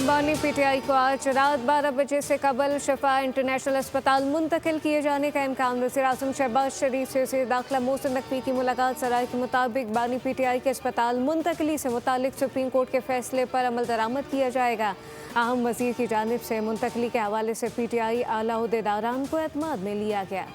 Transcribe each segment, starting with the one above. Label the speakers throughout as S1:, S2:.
S1: बानी पीटीआई को आज रात 12 बजे से कबल शिफा इंटरनेशनल अस्पताल मुंतकिल किए जाने का इम्कान। वज़ीर आज़म शहबाज शरीफ से दाखिला मोहसिन नकवी की मुलाकात। सराय के मुताबिक बानी पीटीआई के अस्पताल मुंतकिली से मुतालिक सुप्रीम कोर्ट के फैसले पर अमल दरामद किया जाएगा। अहम वज़ीर की जानिब से मुंतकिली के हवाले से पीटीआई आला ओहदेदारान को एतमाद में लिया गया।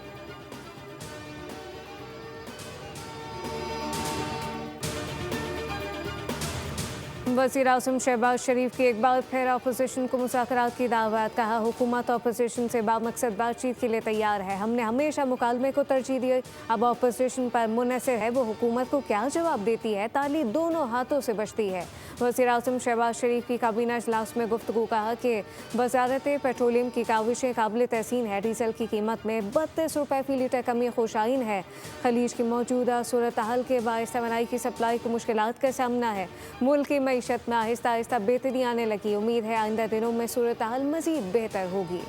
S1: वज़ीर आज़म शहबाज शरीफ की एक बार फिर अपोजिशन को मुज़ाकरात की दावत। कहा, हुकूमत अपोजिशन से बामकसद बातचीत के लिए तैयार है। हमने हमेशा मुकालमे को तरजीह दी। अब अपोजिशन पर मुनहसर है वो हुकूमत को क्या जवाब देती है। ताली दोनों हाथों से बजती है। वज़ीर आज़म शहबाज शरीफ की काबीना इजलास में गुफ्तगू। कहा कि वज़ारत पेट्रोलियम की काविशें काबिल तहसीन है। डीजल की कीमत में 32 रुपये फ़ी लीटर कमी खुशाइन है। खलीज की मौजूदा सूरत हाल के बायस तवानाई की सप्लाई को मुश्किलात का सामना है। मुल्क की मईशत में आहिस्ता आहिस्ता बेहतरी आने लगी। उम्मीद है आइंदा दिनों में सूरत हाल मज़ीद बेहतर होगी।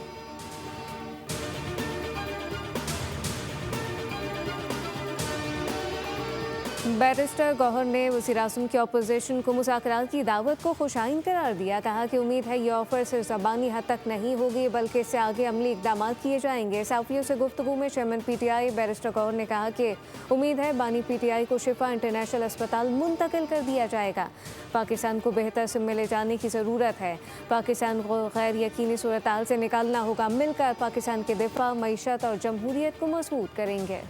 S1: बैरिस्टर गौहर ने वज़ीर आज़म की अपोजिशन को मुज़ाकरात की दावत को खुशाइन करार दिया। कहा कि उम्मीद है ये ऑफर सिर्फ ज़बानी हद तक नहीं होगी बल्कि इससे आगे अमली इक़दाम किए जाएंगे। सहाफ़ियों से गुफ्तगू में चेयरमैन पीटीआई बैरिस्टर गौहर ने कहा कि उम्मीद है बानी पीटीआई को शिफा इंटरनेशनल अस्पताल मुंतकिल कर दिया जाएगा। पाकिस्तान को बेहतर से मिले जाने की ज़रूरत है। पाकिस्तान को गैर यकीनी सूरत हाल से निकालना होगा। मिलकर पाकिस्तान के दिफा, मईशत और जमहूरियत को मजबूत करेंगे।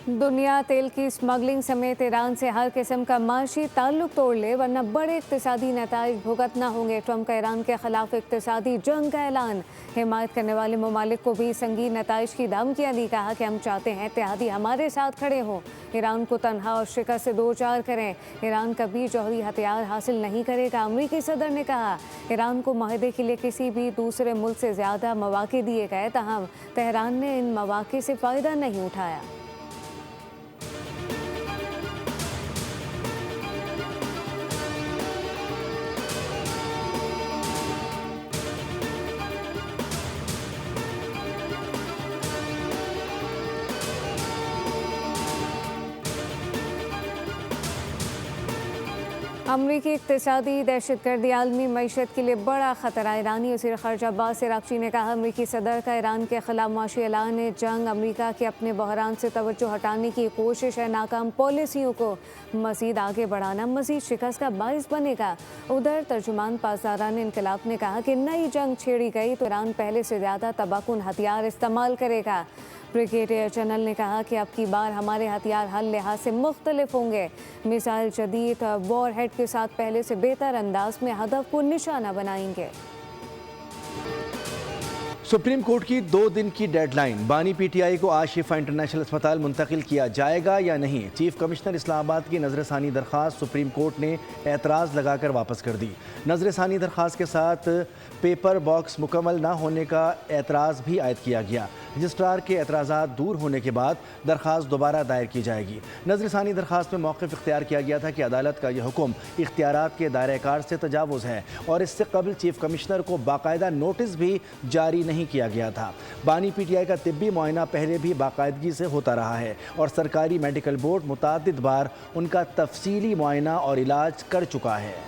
S1: दुनिया तेल की स्मगलिंग समेत ईरान से हर किस्म का माशी ताल्लुक तोड़ ले वरना बड़े इक्तिसादी नताइज भुगतना होंगे। ट्रंप का ईरान के खिलाफ इक्तिसादी जंग का ऐलान। हिमायत करने वाले ममालिक को भी संगीन नताइज की धमकियां दी। कहा कि हम चाहते हैं इत्तेहादी हमारे साथ खड़े हों, ईरान को तनहा और शिकस्त से दो चार करें। ईरान कभी जौहरी हथियार हासिल नहीं करेगा। अमरीकी सदर ने कहा ईरान को माहदे के लिए किसी भी दूसरे मुल्क से ज़्यादा मौक़े दिए गए, तहम तेहरान ने इन मौक़े से फ़ायदा नहीं उठाया। अमरीकी इक़्तिसादी दहशतगर्दी आलमी मईशत के लिए बड़ा ख़तरा। ईरानी वज़ीर ख़ारिजा अब्बास अराग़ची ने कहा अमरीकी सदर का ईरान के ख़िलाफ़ माशी ऐलान जंग अमरीका के अपने बहरान से तवज्जो हटाने की कोशिश है। नाकाम पॉलिसियों को मज़ीद आगे बढ़ाना मज़ीद शिकस्त का बाइस बनेगा। उधर तर्जुमान पासदारान इनकलाब ने कहा कि नई जंग छेड़ी गई तो ईरान पहले से ज़्यादा तबाहकुन हथियार इस्तेमाल करेगा। ब्रिगेडियर जनरल ने कहा कि अब की बार हमारे हथियार हर लिहाज से मुख्तलिफ होंगे। मिसाइल जदीद वॉर हेड के साथ पहले से बेहतर अंदाज में हदफ को निशाना बनाएंगे।
S2: सुप्रीम कोर्ट की 2 दिन की डेडलाइन। बानी पीटीआई को आज शिफा इंटरनेशनल अस्पताल मुंतकिल किया जाएगा या नहीं। चीफ कमिश्नर इस्लामाबाद की नजरसानी दरख्वास्त सुप्रीम कोर्ट ने एतराज़ लगाकर वापस कर दी। नजरसानी दरख्वास्त के साथ पेपर बॉक्स मुकम्मल न होने का एतराज़ भी आयद किया गया। रजिस्ट्रार के एतराज़ात दूर होने के बाद दरख्वास्त दोबारा दायर की जाएगी। नजरसानी दरख्वास्त में मौक़िफ़ इख्तियार किया गया था कि अदालत का यह हुक्म इख्तियारात के दायरे कार से तजावुज़ है और इससे कबल चीफ कमिश्नर को बाकायदा नोटिस भी जारी नहीं किया गया था। बानी पीटीआई का तिब्बी मुआयना पहले भी बाकायदगी से होता रहा है और सरकारी मेडिकल बोर्ड मुतअद्दिद बार उनका तफसीली मुआयना और इलाज कर चुका है।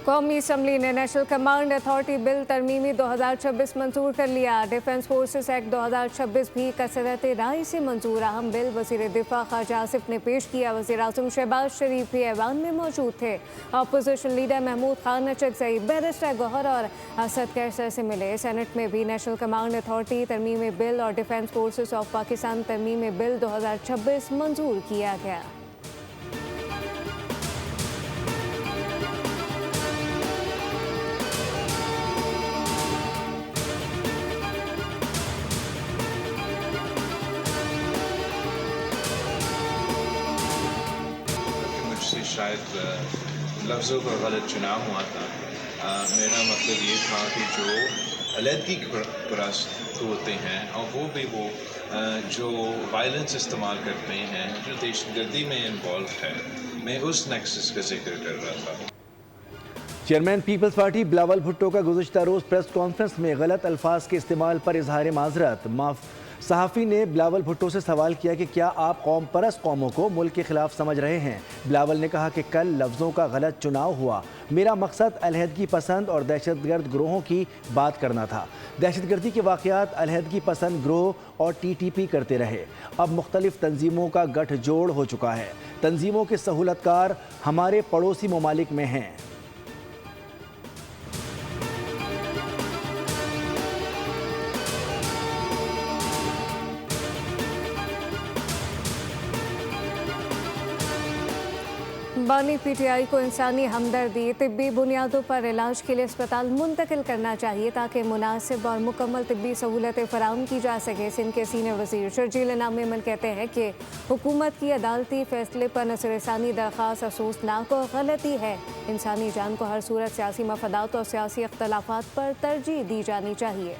S1: कौमी असम्बली ने नेशनल कमांड अथॉरिटी बिल तरमीमी 2026 मंजूर कर लिया। डिफेंस फोर्सेस एक्ट 2026 भी कसरत राय से मंजूर। अहम बिल वज़ीर दिफा ख़ारिजा आसिफ ने पेश किया। वज़ीर आज़म शहबाज शरीफ भी ऐवान में मौजूद थे। Opposition leader Mahmood Khan Achakzai, barrister Gohar और असद कैसर से मिले। सेनेट में भी नेशनल कमांड अथॉरिटी तरमीमी बिल और डिफेंस फोर्सेस ऑफ पाकिस्तान तरमीमी बिल 2026 मंजूर किया गया।
S3: मुझसे शायद लफ्ज़ों का गलत चुनाव हुआ था। मेरा मतलब ये था कि जो अलहदगी परस्त होते हैं और वो जो वायलेंस इस्तेमाल करते हैं, जो दहशतगर्दी में इन्वॉल्व है, मैं उस नेक्सस का जिक्र कर रहा था।
S2: चेयरमैन पीपल्स पार्टी बिलावल भुट्टो का गुज़िश्ता रोज़ प्रेस कॉन्फ्रेंस में गलत अल्फाज के इस्तेमाल पर इजहार माजरत। सहाफ़ी ने बिलावल भुट्टो से सवाल किया कि क्या आप कौम परस्त कौमों को मुल्क के खिलाफ समझ रहे हैं। बिलावल ने कहा कि कल लफ्ज़ों का गलत चुनाव हुआ, मेरा मकसद अलहदगी पसंद और दहशतगर्द ग्रोहों की बात करना था। दहशतगर्दी के वाक़यात अलहदगी पसंद ग्रोह और TTP करते रहे, अब मुख्तलिफ तंजीमों का गठजोड़ हो चुका है। तंजीमों के सहूलतकार हमारे पड़ोसी ममालिक में हैं।
S1: बानी PTI को इंसानी हमदर्दी तिब्बी बुनियादों पर इलाज के लिए अस्पताल मुंतकिल करना चाहिए ताकि मुनासिब और मुकम्मल तिब्बी सहूलतें फराहम की जा सके। सिंध के सीनियर वज़ीर शर्जील इनाम मेमन कहते हैं कि हुकूमत की अदालती फैसले पर नज़रसानी दरख्वास्त अफसोसनाक और गलती है। इंसानी जान को हर सूरत सियासी मफादात और सियासी अख्तलाफात पर तरजीह दी जानी चाहिए।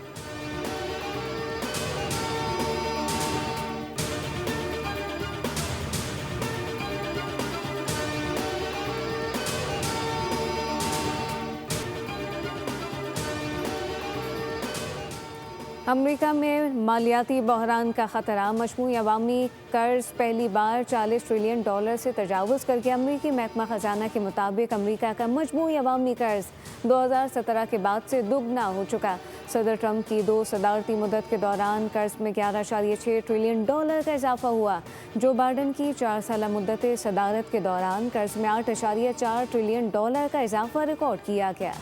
S1: अमेरिका में मालियाती बहरान का ख़तरा। मजमूई अवामी कर्ज पहली बार $40 ट्रिलियन से तजावुज़ करके अमेरिकी महकमा ख़जाना के मुताबिक अमेरिका का मजमूई अवामी कर्ज 2017 के बाद से दुगना हो चुका। सदर ट्रंप की 2 सदारती मुद्दत के दौरान कर्ज में $11.6 ट्रिलियन का इजाफा हुआ। जो बाइडन की 4 साला मुद्दत सदारत के दौरान कर्ज में $8.4 ट्रिलियन का इजाफा रिकॉर्ड किया गया।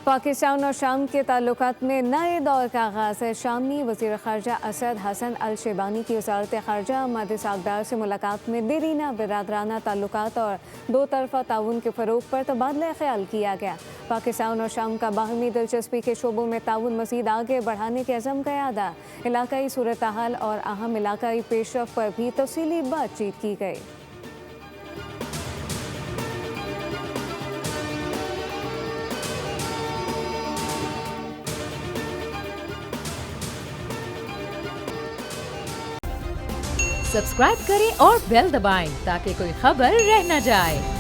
S1: पाकिस्तान और शाम के ताल्लुकात में नए दौर का आगाज़ है। शामी वज़ीर ख़ारजा असद हसन अल शेबानी की वज़ारत ख़ारजा अहमद सागदार से मुलाकात में देरीना बिरादराना ताल्लुकात और 2 तरफ़ा ताउन के फ़रोग़ पर तबादला ख्याल किया गया। पाकिस्तान और शाम का बाहमी दिलचस्पी के शोबों में ताउन मज़ीद आगे बढ़ाने के अज़म का यादा। इलाकाई सूरत हाल और अहम इलाकाई पेशरफ़ पर भी तफ़सीली बातचीत की गई।
S4: सब्सक्राइब करें और बेल दबाएं ताकि कोई खबर रह न जाए।